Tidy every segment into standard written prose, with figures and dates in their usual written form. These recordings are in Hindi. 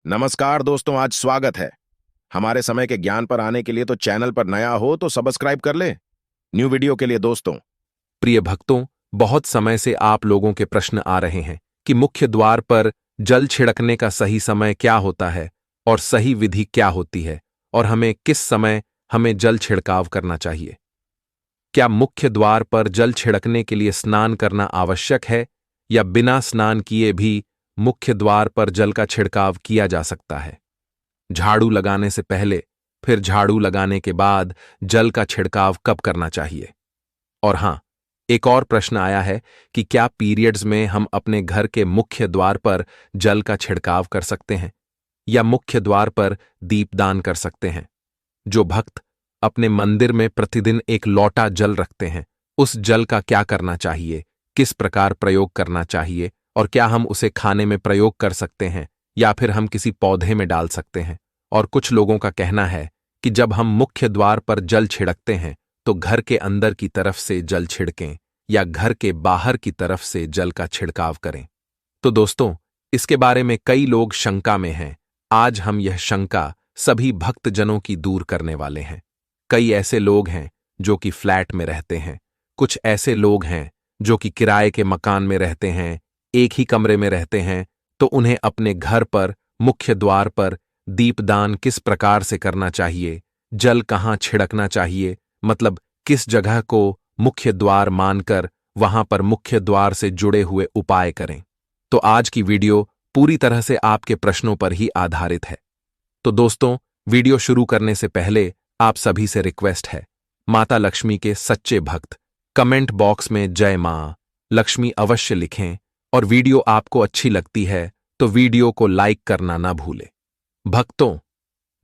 नमस्कार दोस्तों, आज स्वागत है। हमारे समय के ज्ञान पर आने के लिए तो चैनल पर नया हो तो सब्सक्राइब कर ले। न्यू वीडियो के लिए दोस्तों। प्रिय भक्तों, बहुत समय से आप लोगों के प्रश्न आ रहे हैं कि मुख्य द्वार पर जल छिड़कने का सही समय क्या होता है और सही विधि क्या होती है और हमें किस समय हमें जल छिड़काव करना चाहिए। क्या मुख्य द्वार पर जल छिड़कने के लिए स्नान करना आवश्यक है या बिना स्नान किए भी मुख्य द्वार पर जल का छिड़काव किया जा सकता है? झाड़ू लगाने से पहले, फिर झाड़ू लगाने के बाद जल का छिड़काव कब करना चाहिए? और हां, एक और प्रश्न आया है कि क्या पीरियड्स में हम अपने घर के मुख्य द्वार पर जल का छिड़काव कर सकते हैं या मुख्य द्वार पर दीपदान कर सकते हैं? जो भक्त अपने मंदिर में प्रतिदिन एक लोटा जल रखते हैं, उस जल का क्या करना चाहिए, किस प्रकार प्रयोग करना चाहिए और क्या हम उसे खाने में प्रयोग कर सकते हैं या फिर हम किसी पौधे में डाल सकते हैं? और कुछ लोगों का कहना है कि जब हम मुख्य द्वार पर जल छिड़कते हैं तो घर के अंदर की तरफ से जल छिड़कें या घर के बाहर की तरफ से जल का छिड़काव करें। तो दोस्तों, इसके बारे में कई लोग शंका में हैं। आज हम यह शंका सभी भक्तजनों की दूर करने वाले हैं। कई ऐसे लोग हैं जो कि फ्लैट में रहते हैं, कुछ ऐसे लोग हैं जो कि किराए के मकान में रहते हैं, एक ही कमरे में रहते हैं, तो उन्हें अपने घर पर मुख्य द्वार पर दीपदान किस प्रकार से करना चाहिए, जल कहाँ छिड़कना चाहिए, मतलब किस जगह को मुख्य द्वार मानकर वहां पर मुख्य द्वार से जुड़े हुए उपाय करें। तो आज की वीडियो पूरी तरह से आपके प्रश्नों पर ही आधारित है। तो दोस्तों, वीडियो शुरू करने से पहले आप सभी से रिक्वेस्ट है, माता लक्ष्मी के सच्चे भक्त कमेंट बॉक्स में जय मां लक्ष्मी अवश्य लिखें और वीडियो आपको अच्छी लगती है तो वीडियो को लाइक करना ना भूलें। भक्तों,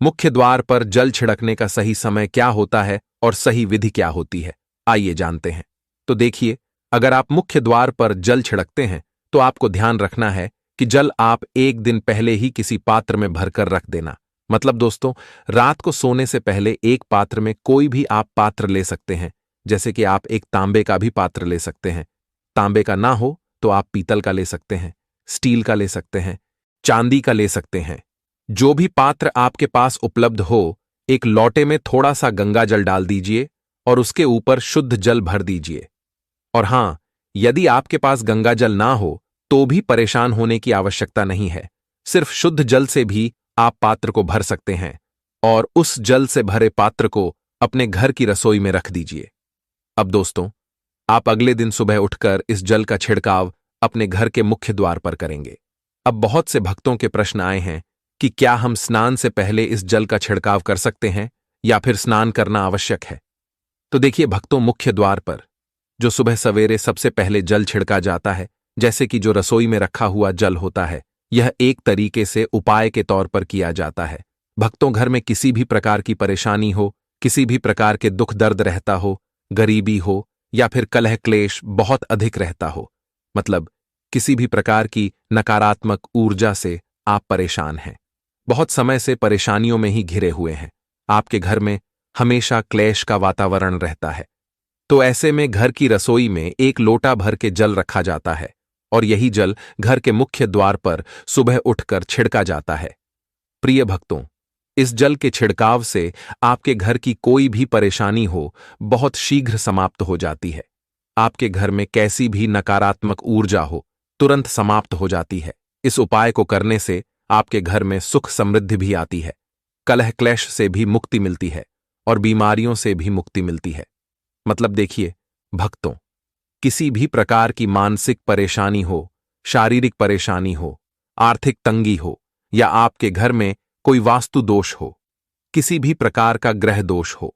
मुख्य द्वार पर जल छिड़कने का सही समय क्या होता है और सही विधि क्या होती है, आइए जानते हैं। तो देखिए, अगर आप मुख्य द्वार पर जल छिड़कते हैं तो आपको ध्यान रखना है कि जल आप एक दिन पहले ही किसी पात्र में भरकर रख देना। मतलब दोस्तों, रात को सोने से पहले एक पात्र में कोई भी आप पात्र ले सकते हैं, जैसे कि आप एक तांबे का भी पात्र ले सकते हैं। तांबे का ना हो तो आप पीतल का ले सकते हैं, स्टील का ले सकते हैं, चांदी का ले सकते हैं। जो भी पात्र आपके पास उपलब्ध हो, एक लोटे में थोड़ा सा गंगा जल डाल दीजिए और उसके ऊपर शुद्ध जल भर दीजिए। और हां, यदि आपके पास गंगा जल ना हो तो भी परेशान होने की आवश्यकता नहीं है। सिर्फ शुद्ध जल से भी आप पात्र को भर सकते हैं और उस जल से भरे पात्र को अपने घर की रसोई में रख दीजिए। अब दोस्तों, आप अगले दिन सुबह उठकर इस जल का छिड़काव अपने घर के मुख्य द्वार पर करेंगे। अब बहुत से भक्तों के प्रश्न आए हैं कि क्या हम स्नान से पहले इस जल का छिड़काव कर सकते हैं या फिर स्नान करना आवश्यक है? तो देखिए भक्तों, मुख्य द्वार पर जो सुबह सवेरे सबसे पहले जल छिड़का जाता है, जैसे कि जो रसोई में रखा हुआ जल होता है, यह एक तरीके से उपाय के तौर पर किया जाता है। भक्तों, घर में किसी भी प्रकार की परेशानी हो, किसी भी प्रकार के दुख दर्द रहता हो, गरीबी हो या फिर कलह क्लेश बहुत अधिक रहता हो, मतलब किसी भी प्रकार की नकारात्मक ऊर्जा से आप परेशान हैं, बहुत समय से परेशानियों में ही घिरे हुए हैं, आपके घर में हमेशा क्लेश का वातावरण रहता है, तो ऐसे में घर की रसोई में एक लोटा भर के जल रखा जाता है और यही जल घर के मुख्य द्वार पर सुबह उठकर छिड़का जाता है। प्रिय भक्तों, इस जल के छिड़काव से आपके घर की कोई भी परेशानी हो बहुत शीघ्र समाप्त हो जाती है। आपके घर में कैसी भी नकारात्मक ऊर्जा हो तुरंत समाप्त हो जाती है। इस उपाय को करने से आपके घर में सुख समृद्धि भी आती है, कलह क्लेश से भी मुक्ति मिलती है और बीमारियों से भी मुक्ति मिलती है। मतलब देखिए भक्तों, किसी भी प्रकार की मानसिक परेशानी हो, शारीरिक परेशानी हो, आर्थिक तंगी हो या आपके घर में कोई वास्तु दोष हो, किसी भी प्रकार का ग्रह दोष हो,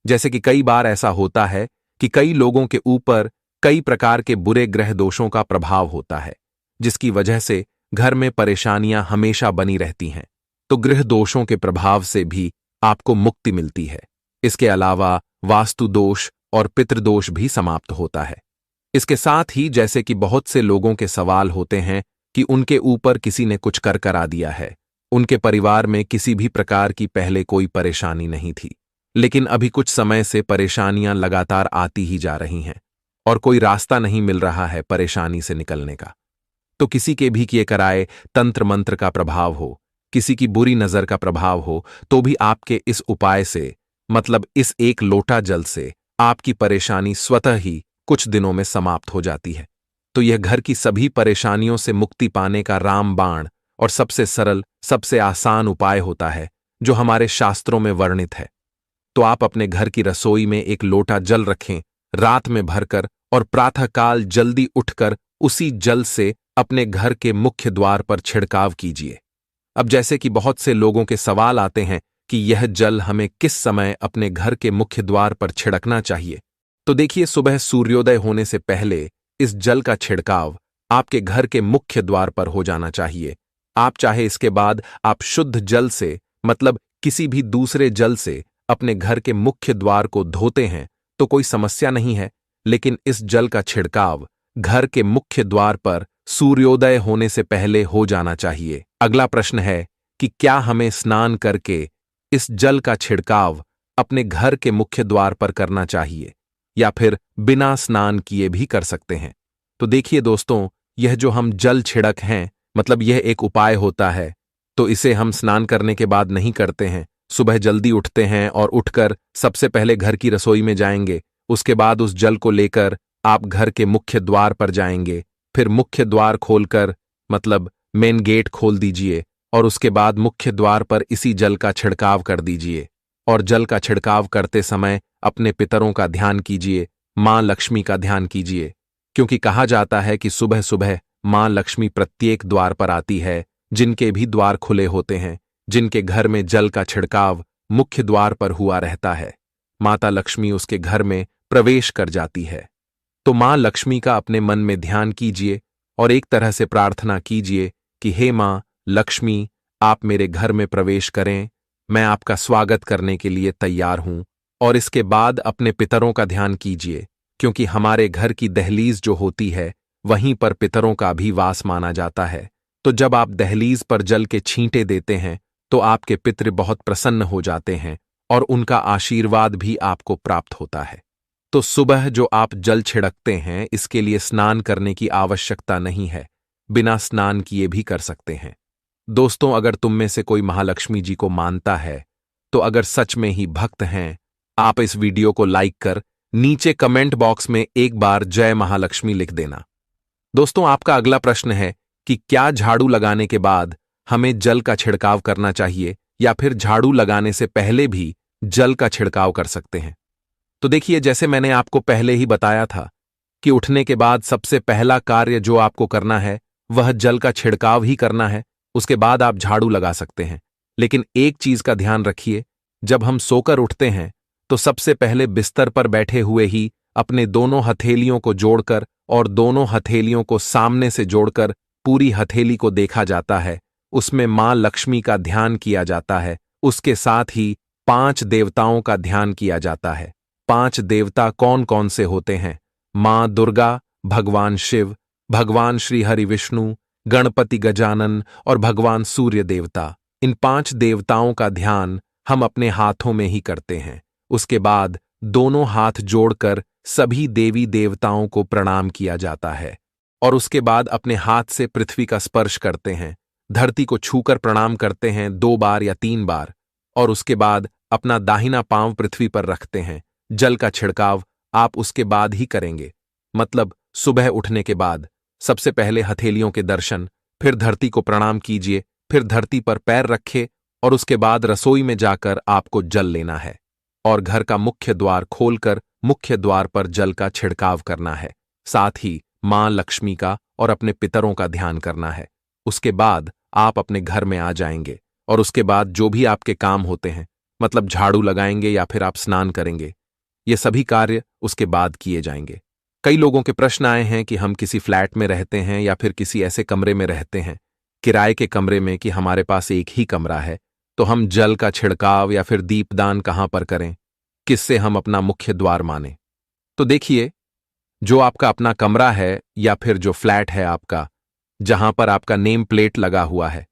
जैसे कि कई बार ऐसा होता है कि कई लोगों के ऊपर कई प्रकार के बुरे ग्रह दोषों का प्रभाव होता है, जिसकी वजह से घर में परेशानियां हमेशा बनी रहती हैं, तो ग्रह दोषों के प्रभाव से भी आपको मुक्ति मिलती है। इसके अलावा वास्तु दोष और पितृदोष भी समाप्त होता है। इसके साथ ही जैसे कि बहुत से लोगों के सवाल होते हैं कि उनके ऊपर किसी ने कुछ कर करा दिया है, उनके परिवार में किसी भी प्रकार की पहले कोई परेशानी नहीं थी, लेकिन अभी कुछ समय से परेशानियां लगातार आती ही जा रही हैं और कोई रास्ता नहीं मिल रहा है परेशानी से निकलने का। तो किसी के भी किए कराए तंत्र मंत्र का प्रभाव हो किसी की बुरी नजर का प्रभाव हो, तो भी आपके इस उपाय से, मतलब इस एक लोटा जल से, आपकी परेशानी स्वतः ही कुछ दिनों में समाप्त हो जाती है। तो यह घर की सभी परेशानियों से मुक्ति पाने का रामबाण और सबसे सरल, सबसे आसान उपाय होता है जो हमारे शास्त्रों में वर्णित है। तो आप अपने घर की रसोई में एक लोटा जल रखें, रात में भरकर, और प्रातःकाल जल्दी उठकर उसी जल से अपने घर के मुख्य द्वार पर छिड़काव कीजिए। अब जैसे कि बहुत से लोगों के सवाल आते हैं कि यह जल हमें किस समय अपने घर के मुख्य द्वार पर छिड़कना चाहिए, तो देखिए, सुबह सूर्योदय होने से पहले इस जल का छिड़काव आपके घर के मुख्य द्वार पर हो जाना चाहिए। आप चाहे इसके बाद आप शुद्ध जल से, मतलब किसी भी दूसरे जल से अपने घर के मुख्य द्वार को धोते हैं तो कोई समस्या नहीं है, लेकिन इस जल का छिड़काव घर के मुख्य द्वार पर सूर्योदय होने से पहले हो जाना चाहिए। अगला प्रश्न है कि क्या हमें स्नान करके इस जल का छिड़काव अपने घर के मुख्य द्वार पर करना चाहिए या फिर बिना स्नान किए भी कर सकते हैं? तो देखिए दोस्तों, यह जो हम जल छिड़क हैं, मतलब यह एक उपाय होता है, तो इसे हम स्नान करने के बाद नहीं करते हैं। सुबह जल्दी उठते हैं और उठकर सबसे पहले घर की रसोई में जाएंगे, उसके बाद उस जल को लेकर आप घर के मुख्य द्वार पर जाएंगे, फिर मुख्य द्वार खोलकर, मतलब मेन गेट खोल दीजिए, और उसके बाद मुख्य द्वार पर इसी जल का छिड़काव कर दीजिए। और जल का छिड़काव करते समय अपने पितरों का ध्यान कीजिए, मां लक्ष्मी का ध्यान कीजिए, क्योंकि कहा जाता है कि सुबह सुबह मां लक्ष्मी प्रत्येक द्वार पर आती है, जिनके भी द्वार खुले होते हैं, जिनके घर में जल का छिड़काव मुख्य द्वार पर हुआ रहता है, माता लक्ष्मी उसके घर में प्रवेश कर जाती है। तो मां लक्ष्मी का अपने मन में ध्यान कीजिए और एक तरह से प्रार्थना कीजिए कि हे मां लक्ष्मी, आप मेरे घर में प्रवेश करें, मैं आपका स्वागत करने के लिए तैयार हूं। और इसके बाद अपने पितरों का ध्यान कीजिए, क्योंकि हमारे घर की दहलीज जो होती है, वहीं पर पितरों का भी वास माना जाता है। तो जब आप दहलीज पर जल के छींटे देते हैं तो आपके पितृ बहुत प्रसन्न हो जाते हैं और उनका आशीर्वाद भी आपको प्राप्त होता है। तो सुबह जो आप जल छिड़कते हैं, इसके लिए स्नान करने की आवश्यकता नहीं है, बिना स्नान किए भी कर सकते हैं। दोस्तों, अगर तुम में से कोई महालक्ष्मी जी को मानता है, तो अगर सच में ही भक्त हैं, आप इस वीडियो को लाइक कर नीचे कमेंट बॉक्स में एक बार जय महालक्ष्मी लिख देना। दोस्तों, आपका अगला प्रश्न है कि क्या झाड़ू लगाने के बाद हमें जल का छिड़काव करना चाहिए या फिर झाड़ू लगाने से पहले भी जल का छिड़काव कर सकते हैं? तो देखिए, जैसे मैंने आपको पहले ही बताया था कि उठने के बाद सबसे पहला कार्य जो आपको करना है वह जल का छिड़काव ही करना है, उसके बाद आप झाड़ू लगा सकते हैं। लेकिन एक चीज का ध्यान रखिए, जब हम सोकर उठते हैं तो सबसे पहले बिस्तर पर बैठे हुए ही अपने दोनों हथेलियों को जोड़कर और दोनों हथेलियों को सामने से जोड़कर पूरी हथेली को देखा जाता है, उसमें मां लक्ष्मी का ध्यान किया जाता है, उसके साथ ही 5 देवताओं का ध्यान किया जाता है। 5 देवता कौन कौन से होते हैं? मां दुर्गा, भगवान शिव, भगवान श्री हरि विष्णु, गणपति गजानन और भगवान सूर्य देवता। इन 5 देवताओं का ध्यान हम अपने हाथों में ही करते हैं। उसके बाद दोनों हाथ जोड़कर सभी देवी देवताओं को प्रणाम किया जाता है और उसके बाद अपने हाथ से पृथ्वी का स्पर्श करते हैं, धरती को छूकर प्रणाम करते हैं 2 बार या 3 बार, और उसके बाद अपना दाहिना पांव पृथ्वी पर रखते हैं। जल का छिड़काव आप उसके बाद ही करेंगे, मतलब सुबह उठने के बाद सबसे पहले हथेलियों के दर्शन, फिर धरती को प्रणाम कीजिए, फिर धरती पर पैर रखे और उसके बाद रसोई में जाकर आपको जल लेना है और घर का मुख्य द्वार खोलकर मुख्य द्वार पर जल का छिड़काव करना है। साथ ही मां लक्ष्मी का और अपने पितरों का ध्यान करना है। उसके बाद आप अपने घर में आ जाएंगे और उसके बाद जो भी आपके काम होते हैं, मतलब झाड़ू लगाएंगे या फिर आप स्नान करेंगे, ये सभी कार्य उसके बाद किए जाएंगे। कई लोगों के प्रश्न आए हैं कि हम किसी फ्लैट में रहते हैं या फिर किसी ऐसे कमरे में रहते हैं, किराए के कमरे में, कि हमारे पास एक ही कमरा है, तो हम जल का छिड़काव या फिर दीपदान कहां पर करें, किससे हम अपना मुख्य द्वार माने? तो देखिए, जो आपका अपना कमरा है या फिर जो फ्लैट है आपका, जहां पर आपका नेम प्लेट लगा हुआ है,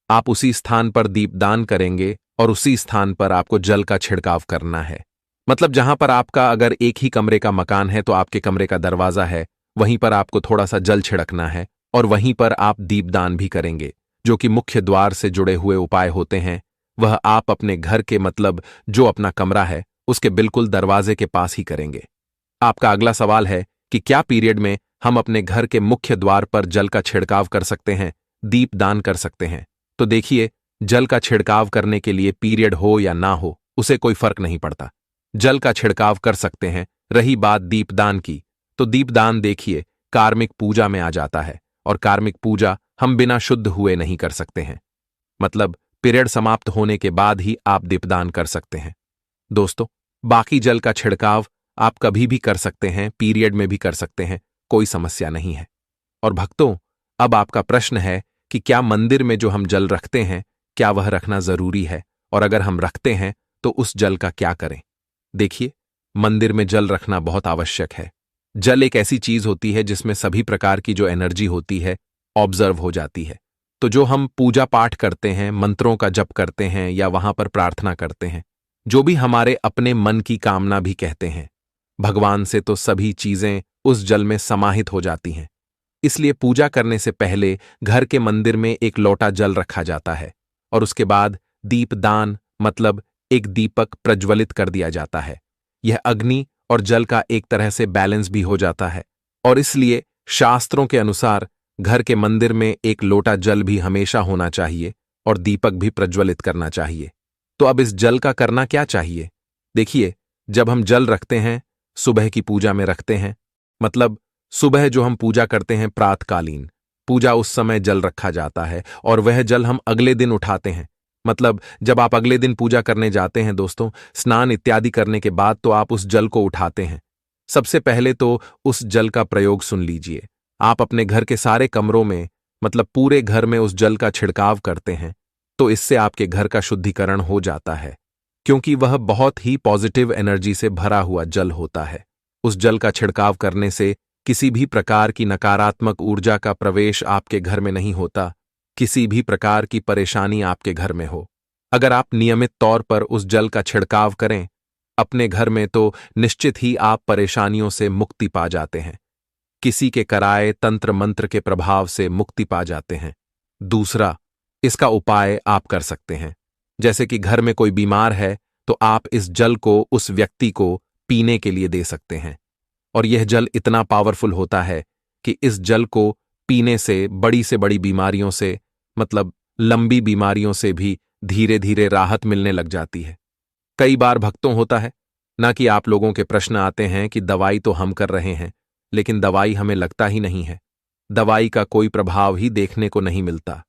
आप उसी स्थान पर दीपदान करेंगे और उसी स्थान पर आपको जल का छिड़काव करना है। मतलब जहां पर आपका अगर एक ही कमरे का मकान है तो आपके कमरे का दरवाजा है, वहीं पर आपको थोड़ा सा जल छिड़कना है और वहीं पर आप दीपदान भी करेंगे। जो कि मुख्य द्वार से जुड़े हुए उपाय होते हैं, वह आप अपने घर के मतलब जो अपना कमरा है उसके बिल्कुल दरवाजे के पास ही करेंगे। आपका अगला सवाल है कि क्या पीरियड में हम अपने घर के मुख्य द्वार पर जल का छिड़काव कर सकते हैं, दीप दान कर सकते हैं? तो देखिए, जल का छिड़काव करने के लिए पीरियड हो या ना हो उसे कोई फर्क नहीं पड़ता। जल का छिड़काव कर सकते हैं। रही बात दीपदान की, तो दीपदान देखिए कार्मिक पूजा में आ जाता है, और कार्मिक पूजा हम बिना शुद्ध हुए नहीं कर सकते हैं। मतलब पीरियड समाप्त होने के बाद ही आप दीपदान कर सकते हैं। दोस्तों, बाकी जल का छिड़काव आप कभी भी कर सकते हैं, पीरियड में भी कर सकते हैं, कोई समस्या नहीं है। और भक्तों, अब आपका प्रश्न है कि क्या मंदिर में जो हम जल रखते हैं, क्या वह रखना जरूरी है, और अगर हम रखते हैं तो उस जल का क्या करें? देखिए, मंदिर में जल रखना बहुत आवश्यक है। जल एक ऐसी चीज होती है जिसमें सभी प्रकार की जो एनर्जी होती है ऑब्जर्व हो जाती है। तो जो हम पूजा पाठ करते हैं, मंत्रों का जप करते हैं या वहां पर प्रार्थना करते हैं, जो भी हमारे अपने मन की कामना भी कहते हैं, भगवान से तो सभी चीजें उस जल में समाहित हो जाती हैं। इसलिए पूजा करने से पहले घर के मंदिर में एक लोटा जल रखा जाता है, और उसके बाद दीपदान मतलब एक दीपक प्रज्वलित कर दिया जाता है। यह अग्नि और जल का एक तरह से बैलेंस भी हो जाता है, और इसलिए शास्त्रों के अनुसार घर के मंदिर में एक लोटा जल भी हमेशा होना चाहिए और दीपक भी प्रज्वलित करना चाहिए। तो अब इस जल का करना क्या चाहिए? देखिए, जब हम जल रखते हैं, सुबह की पूजा में रखते हैं, मतलब सुबह जो हम पूजा करते हैं प्रातकालीन पूजा, उस समय जल रखा जाता है, और वह जल हम अगले दिन उठाते हैं। मतलब जब आप अगले दिन पूजा करने जाते हैं दोस्तों, स्नान इत्यादि करने के बाद तो आप उस जल को उठाते हैं। सबसे पहले तो उस जल का प्रयोग सुन लीजिए। आप अपने घर के सारे कमरों में मतलब पूरे घर में उस जल का छिड़काव करते हैं, तो इससे आपके घर का शुद्धिकरण हो जाता है, क्योंकि वह बहुत ही पॉजिटिव एनर्जी से भरा हुआ जल होता है। उस जल का छिड़काव करने से किसी भी प्रकार की नकारात्मक ऊर्जा का प्रवेश आपके घर में नहीं होता, किसी भी प्रकार की परेशानी आपके घर में हो। अगर आप नियमित तौर पर उस जल का छिड़काव करें अपने घर में, तो निश्चित ही आप परेशानियों से मुक्ति पा जाते हैं, किसी के कराए तंत्र मंत्र के प्रभाव से मुक्ति पा जाते हैं। दूसरा, इसका उपाय आप कर सकते हैं। जैसे कि घर में कोई बीमार है, तो आप इस जल को उस व्यक्ति को पीने के लिए दे सकते हैं, और यह जल इतना पावरफुल होता है कि इस जल को पीने से बड़ी बीमारियों से मतलब लंबी बीमारियों से भी धीरे धीरे राहत मिलने लग जाती है। कई बार भक्तों होता है ना कि आप लोगों के प्रश्न आते हैं कि दवाई तो हम कर रहे हैं, लेकिन दवाई हमें लगता ही नहीं है, दवाई का कोई प्रभाव ही देखने को नहीं मिलता।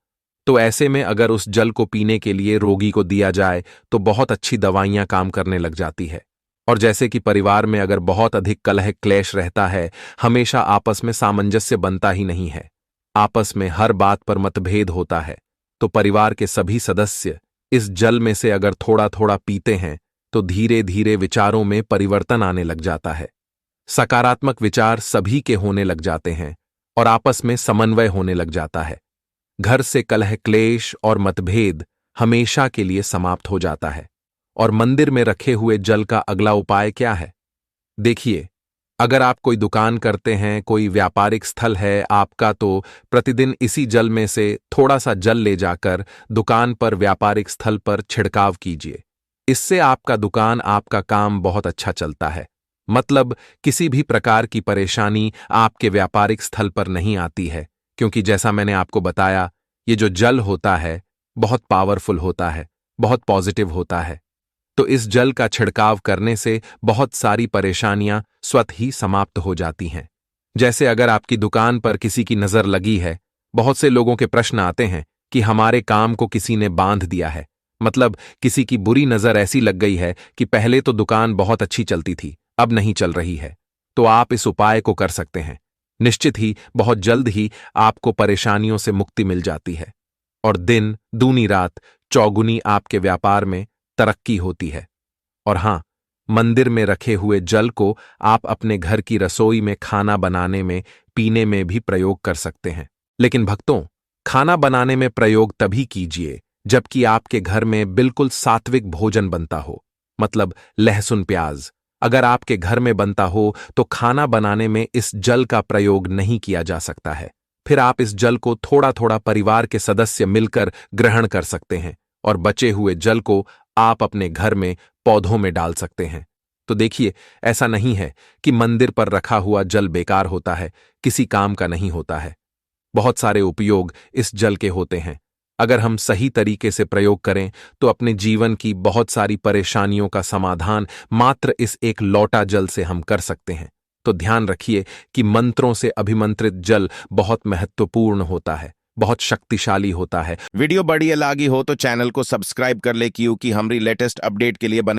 तो ऐसे में अगर उस जल को पीने के लिए रोगी को दिया जाए तो बहुत अच्छी दवाइयां काम करने लग जाती है। और जैसे कि परिवार में अगर बहुत अधिक कलह क्लेश रहता है, हमेशा आपस में सामंजस्य बनता ही नहीं है, आपस में हर बात पर मतभेद होता है, तो परिवार के सभी सदस्य इस जल में से अगर थोड़ा थोड़ा पीते हैं तो धीरे धीरे विचारों में परिवर्तन आने लग जाता है, सकारात्मक विचार सभी के होने लग जाते हैं और आपस में समन्वय होने लग जाता है। घर से कलह क्लेश और मतभेद हमेशा के लिए समाप्त हो जाता है। और मंदिर में रखे हुए जल का अगला उपाय क्या है? देखिए, अगर आप कोई दुकान करते हैं, कोई व्यापारिक स्थल है आपका, तो प्रतिदिन इसी जल में से थोड़ा सा जल ले जाकर दुकान पर व्यापारिक स्थल पर छिड़काव कीजिए। इससे आपका दुकान आपका काम बहुत अच्छा चलता है। मतलब किसी भी प्रकार की परेशानी आपके व्यापारिक स्थल पर नहीं आती है, क्योंकि जैसा मैंने आपको बताया, ये जो जल होता है बहुत पावरफुल होता है, बहुत पॉजिटिव होता है। तो इस जल का छिड़काव करने से बहुत सारी परेशानियां स्वतः ही समाप्त हो जाती हैं। जैसे अगर आपकी दुकान पर किसी की नजर लगी है, बहुत से लोगों के प्रश्न आते हैं कि हमारे काम को किसी ने बांध दिया है, मतलब किसी की बुरी नजर ऐसी लग गई है कि पहले तो दुकान बहुत अच्छी चलती थी, अब नहीं चल रही है। तो आप इस उपाय को कर सकते हैं। निश्चित ही बहुत जल्द ही आपको परेशानियों से मुक्ति मिल जाती है, और दिन दूनी रात चौगुनी आपके व्यापार में तरक्की होती है। और हां, मंदिर में रखे हुए जल को आप अपने घर की रसोई में खाना बनाने में, पीने में भी प्रयोग कर सकते हैं। लेकिन भक्तों, खाना बनाने में प्रयोग तभी कीजिए जबकि आपके घर में बिल्कुल सात्विक भोजन बनता हो, मतलब लहसुन प्याज अगर आपके घर में बनता हो तो खाना बनाने में इस जल का प्रयोग नहीं किया जा सकता है। फिर आप इस जल को थोड़ा थोड़ा परिवार के सदस्य मिलकर ग्रहण कर सकते हैं और बचे हुए जल को आप अपने घर में पौधों में डाल सकते हैं। तो देखिए, ऐसा नहीं है कि मंदिर पर रखा हुआ जल बेकार होता है, किसी काम का नहीं होता है। बहुत सारे उपयोग इस जल के होते हैं। अगर हम सही तरीके से प्रयोग करें तो अपने जीवन की बहुत सारी परेशानियों का समाधान मात्र इस एक लोटा जल से हम कर सकते हैं। तो ध्यान रखिए कि मंत्रों से अभिमंत्रित जल बहुत महत्वपूर्ण होता है, बहुत शक्तिशाली होता है। वीडियो बढ़िया लागी हो तो चैनल को सब्सक्राइब कर ले, क्योंकि हमारी लेटेस्ट अपडेट के लिए